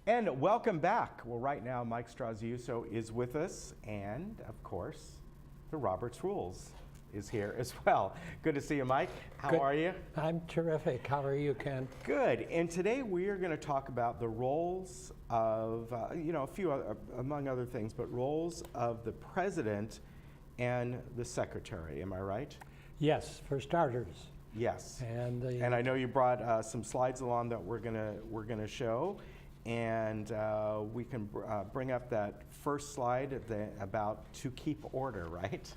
And welcome back. Well, right now, Mike Straziuso is with us, and of course, the Roberts Rules is here as well. Good to see you, Mike. How are you? I'm terrific. How are you, Ken? Good. And today we are going to talk about the roles of, a few among other things, but roles of the president and the secretary. Am I right? Yes, for starters. Yes. And I know you brought some slides along that we're gonna show, and we can bring up that first slide about to keep order, right?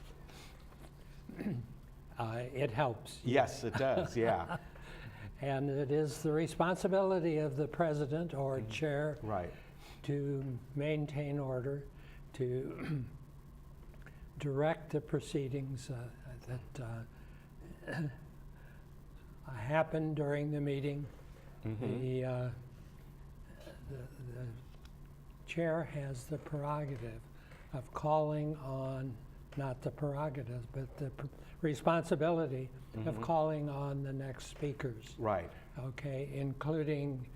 It helps. Yes, it does. Yeah. And it is the responsibility of the president or chair Right. to maintain order, to direct the proceedings that happen during the meeting. The chair has the prerogative of calling on, not the prerogative, but the responsibility of calling on the next speakers. Right. Okay, including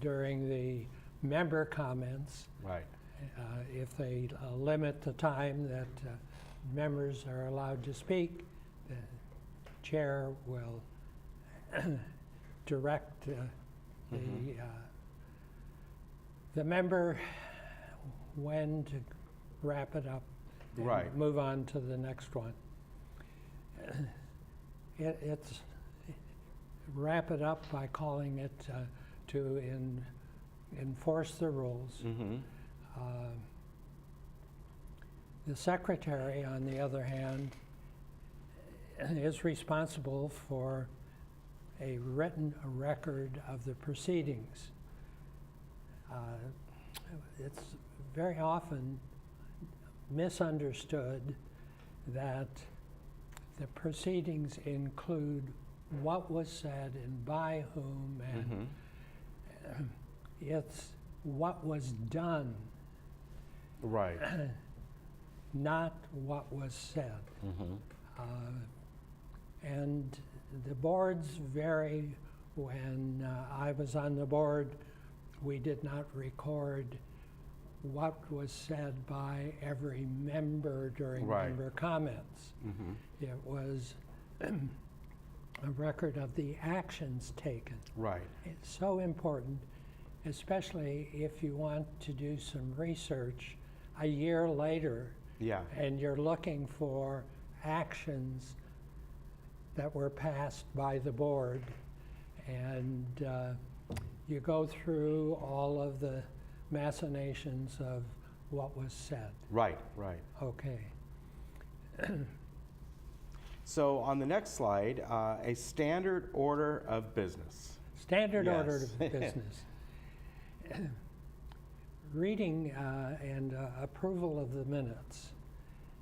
during the member comments. Right. If they limit the time that members are allowed to speak, the chair will direct the member when to wrap it up and Right. move on to the next one. It's wrap it up by calling it to enforce the rules. The secretary, on the other hand, is responsible for a written record of the proceedings. It's very often misunderstood that the proceedings include what was said and by whom, and it's what was done, Right. not what was said. And the boards vary. When I was on the board, we did not record what was said by every member during member comments. It was a record of the actions taken. Right. It's so important, especially if you want to do some research a year later. Yeah. And you're looking for actions that were passed by the board, and you go through all of the machinations of what was said. Right. Right. Okay. So on the next slide, a standard order of business. Standard Yes. order of business. Reading and approval of the minutes.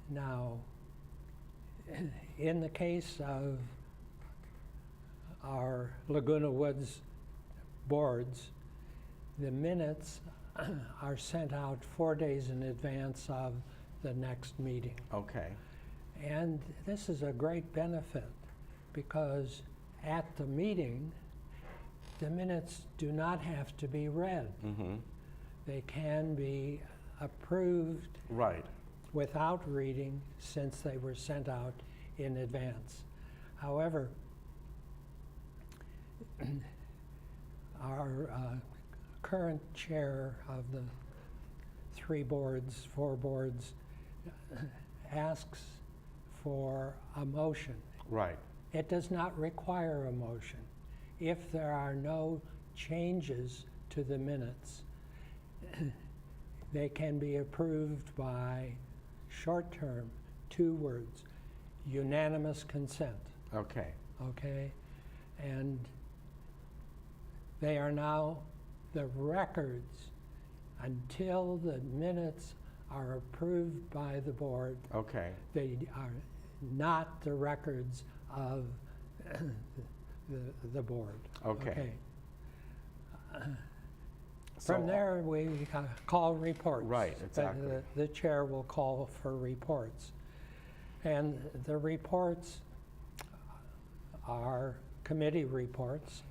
Now, in the case of our Laguna Woods boards, the minutes are sent out 4 days in advance of the next meeting. Okay. And this is a great benefit because at the meeting, the minutes do not have to be read. They can be approved Right. without reading since they were sent out in advance. However, our current chair of the four boards, asks for a motion. Right. It does not require a motion. If there are no changes to the minutes, they can be approved by short-term, 2 words, unanimous consent. Okay. Okay? And they are now the records until the minutes are approved by the board. Okay. They are not the records of the board. Okay. From there, we call reports. Right, exactly. The chair will call for reports. And the reports are committee reports.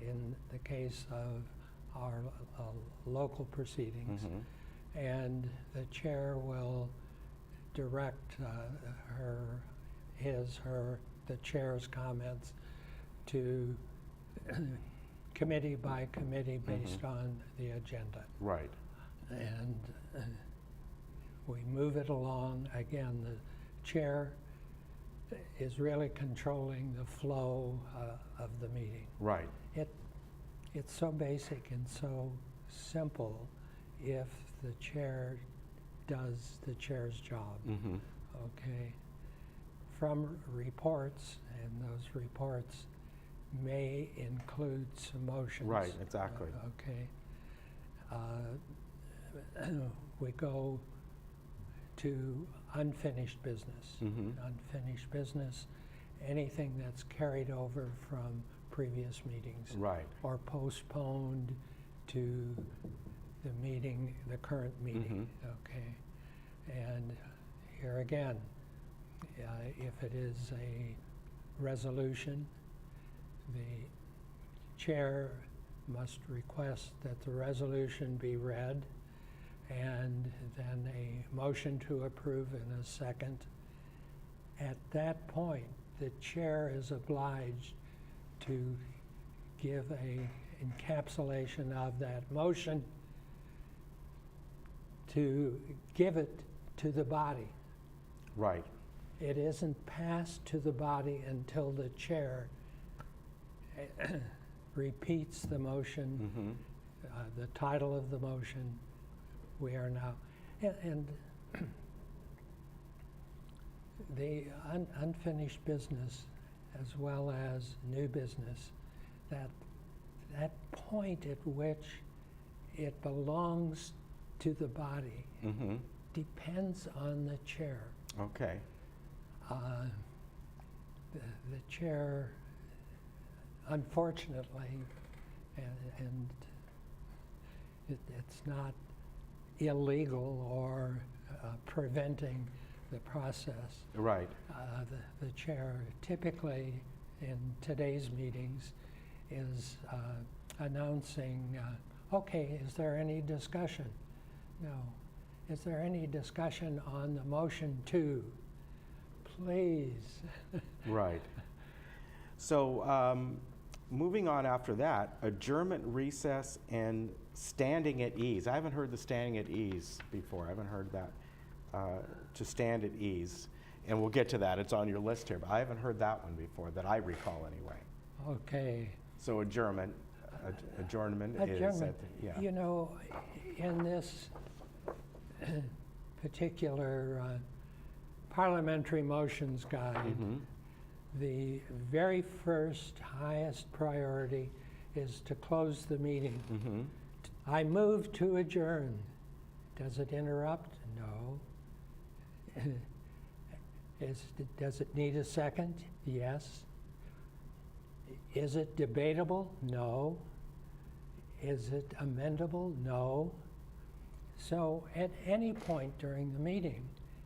In the case of our local proceedings. And the chair will direct the chair's comments to committee by committee based on the agenda. Right. And we move it along. Again, the chair is really controlling the flow of the meeting. Right. It's so basic and so simple if the chair does the chair's job. Okay. From reports, and those reports may include some motions. Right, exactly. We go to unfinished business. Unfinished business, anything that's carried over from previous meetings. Right. Or postponed to the current meeting. Okay. And here again, if it is a resolution, the chair must request that the resolution be read, and then a motion to approve in a second. At that point, the chair is obliged to give a encapsulation of that motion, to give it to the body. Right. It isn't passed to the body until the chair repeats the motion, the title of the motion. We are now, and the unfinished business as well as new business, that point at which it belongs to the body depends on the chair. Okay. The chair, unfortunately, and it's not illegal or preventing the process. Right. The chair typically in today's meetings is announcing, okay, is there any discussion? No. Is there any discussion on the motion to? Please. Right. So moving on after that, adjournment, recess, and standing at ease. I haven't heard the standing at ease before. I haven't heard that, to stand at ease. And we'll get to that. It's on your list here, but I haven't heard that one before that I recall anyway. Okay. So adjournment is at the, yeah. You know, in this particular parliamentary motions guide, the very first highest priority is to close the meeting. I move to adjourn. Does it interrupt? No. Does it need a second? Yes. Is it debatable? No. Is it amendable? No. So at any point during the meeting,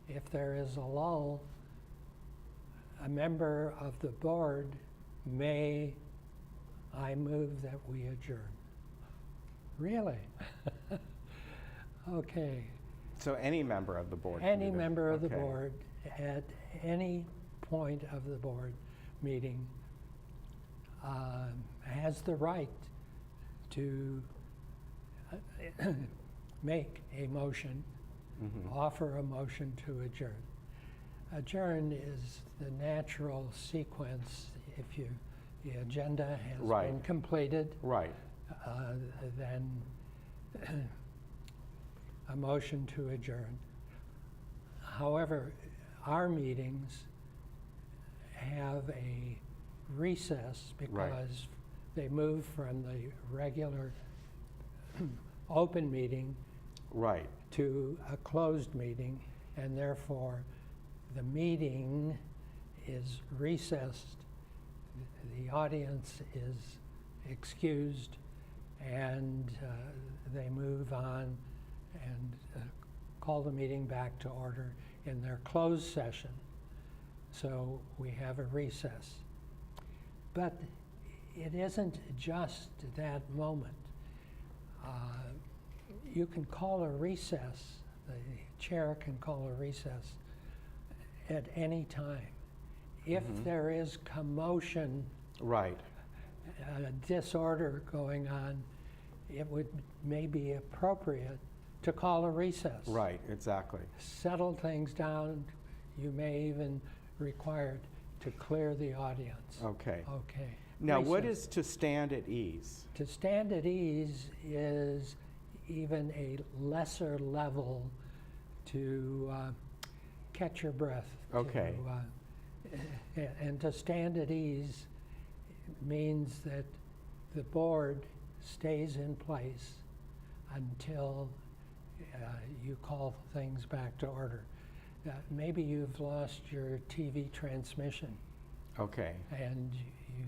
if there is a lull, a member of the board may, I move that we adjourn. Really? Okay. So any member of the board? Any member of the Okay. board at any point of the board meeting has the right to make a motion, offer a motion to adjourn. Adjourn is the natural sequence. If the agenda has been completed, Right. then a motion to adjourn. However, our meetings have a recess because they move from the regular open meeting Right. to a closed meeting, and therefore the meeting is recessed, the audience is excused, and they move on and call the meeting back to order in their closed session. So we have a recess. But it isn't just that moment. You can call a recess, the chair can call a recess at any time. If there is commotion, Right. Disorder going on, it would may be appropriate to call a recess. Right, exactly. Settle things down. You may even require to clear the audience. Okay. Okay. Now, what Recess. is to stand at ease? To stand at ease is even a lesser level to catch your breath. Okay. And to stand at ease means that the board stays in place until you call things back to order. Maybe you've lost your TV transmission Okay. and you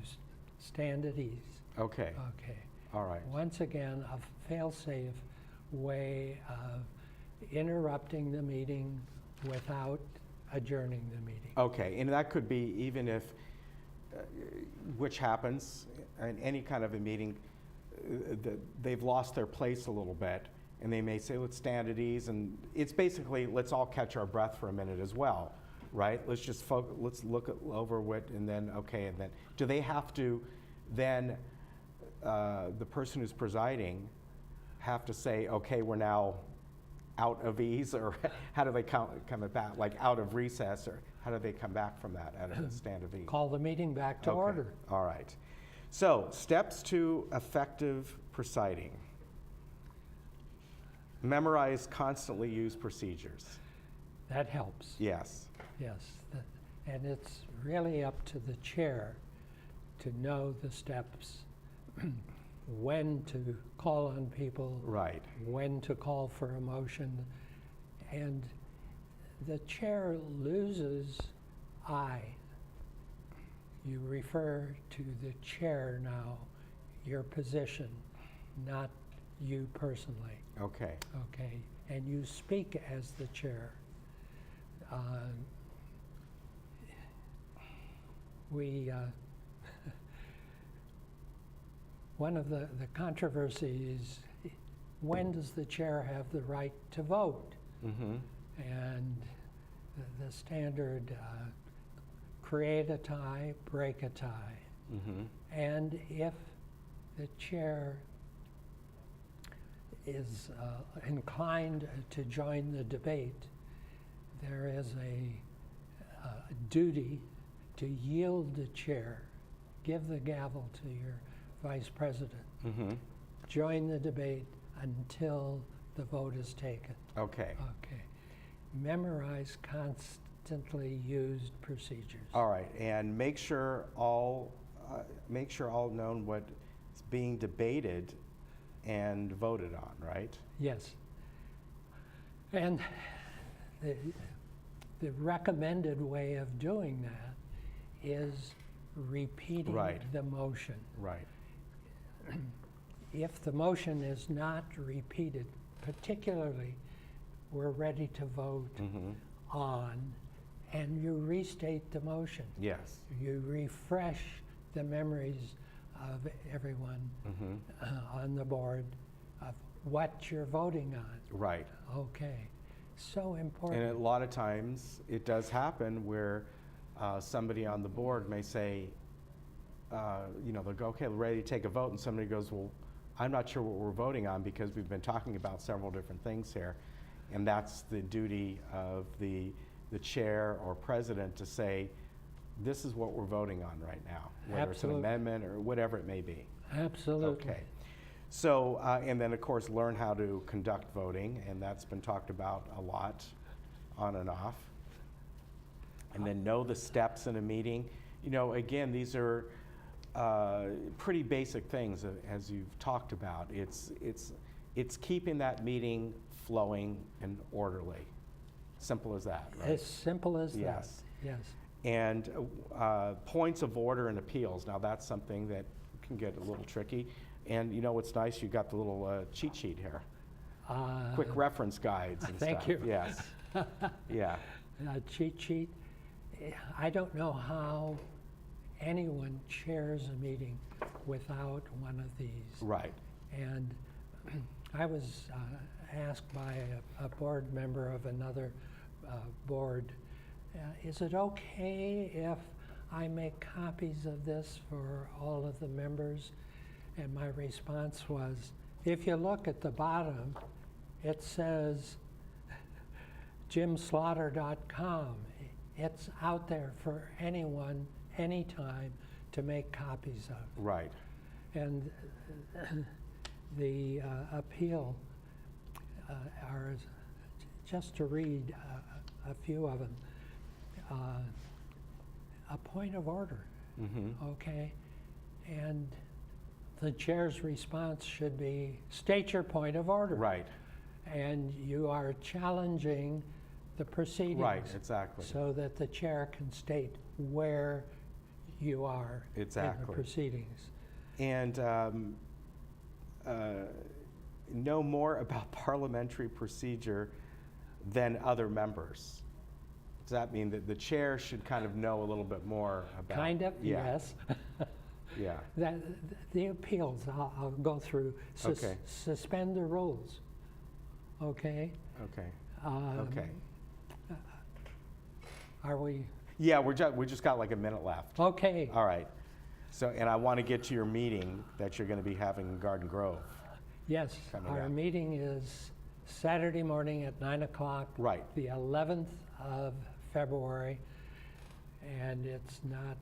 stand at ease. Okay. Okay. All right. Once again, a fail-safe way of interrupting the meeting without adjourning the meeting. Okay, and that could be even if, which happens in any kind of a meeting, they've lost their place a little bit, and they may say, let's stand at ease, and it's basically, let's all catch our breath for a minute as well, right? Let's just let's look over what, and then, okay, and then, do they have to then, the person who's presiding have to say, okay, we're now out of ease, or how do they come back, like out of recess, or how do they come back from that out of a stand of ease? Call the meeting back to Okay. order. All right. So, steps to effective presiding. Memorize constantly used procedures. That helps. Yes. Yes. And it's really up to the chair to know the steps, when to call on people, Right. when to call for a motion. And the chair loses I. You refer to the chair now, your position, not you personally. Okay. Okay, and you speak as the chair. One of the controversies, when does the chair have the right to vote? Mm-hmm. And the standard, create a tie, break a tie. Mm-hmm. And if the chair is inclined to join the debate, there is a duty to yield the chair, give the gavel to your vice president, Mm-hmm. join the debate until the vote is taken. Okay. Okay. Memorize constantly used procedures. All right, and make sure all known what's being debated and voted on, right? Yes. And the recommended way of doing that is repeating Right. the motion. Right. If the motion is not repeated, particularly we're ready to vote Mm-hmm. on, and you restate the motion. Yes. You refresh the memories of everyone Mm-hmm. on the board of what you're voting on. Right. Okay, so important. And a lot of times, it does happen where somebody on the board may say, they'll go, okay, we're ready to take a vote, and somebody goes, well, I'm not sure what we're voting on because we've been talking about several different things here. And that's the duty of the chair or president to say, this is what we're voting on right now, whether it's an Absolutely. amendment or whatever it may be. Absolutely. Okay. So, and then of course, learn how to conduct voting, and that's been talked about a lot, on and off. And then know the steps in a meeting. Again, these are pretty basic things, as you've talked about. It's keeping that meeting flowing and orderly. Simple as that, right? As simple as Yes. that. Yes. And points of order and appeals. Now that's something that can get a little tricky. And what's nice, you got the little cheat sheet here. Quick reference guides and thank stuff. you. Yes. Yeah. Cheat sheet. I don't know how anyone chairs a meeting without one of these. Right. And I was asked by a board member of another board, is it okay if I make copies of this for all of the members? And my response was, if you look at the bottom, it says jimslaughter.com. It's out there for anyone, anytime, to make copies of. Right. And the appeal are, just to read a few of them, a point of order, okay? And the chair's response should be, state your point of order. Right. And you are challenging the proceedings. Right, exactly. So that the chair can state where you are in the proceedings. And know more about parliamentary procedure than other members. Does that mean that the chair should kind of know a little bit more about? Kind of, yeah. yes. Yeah. The appeals, I'll go through. Okay. Suspend the rules, okay? Okay. Okay. Are we? Yeah, we just got like a minute left. Okay. All right. So, and I want to get to your meeting that you're going to be having in Garden Grove. Yes, coming our up. meeting is Saturday morning at 9 o'clock. Right. The 11th of February, and it's not,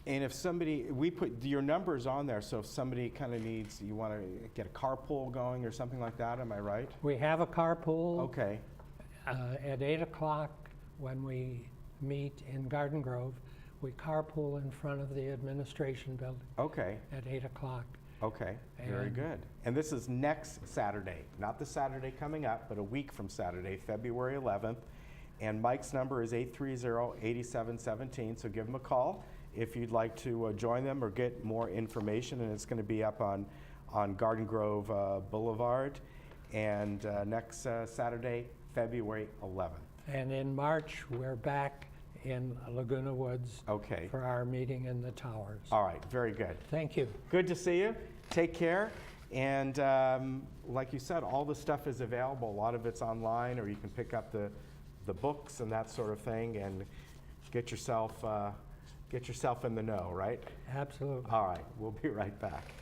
And if somebody, we put your numbers on there, so if somebody kind of needs, you want to get a carpool going or something like that, am I right? we have a carpool. Okay. At 8 o'clock when we meet in Garden Grove. We carpool in front of the administration building Okay. at 8 o'clock. Okay. Very And- good. And this is next Saturday, not the Saturday coming up, but a week from Saturday, February 11th. And Mike's number is 830-8717, so give him a call if you'd like to join them or get more information. And it's going to be up on Garden Grove Boulevard. And next Saturday, February 11th. And in March, we're back in Laguna Woods Okay. for our meeting in the towers. All right. Very good. Thank you. Good to see you. Take care. And like you said, all the stuff is available. A lot of it's online, or you can pick up the books and that sort of thing, and get yourself in the know, right? Absolutely. All right. We'll be right back.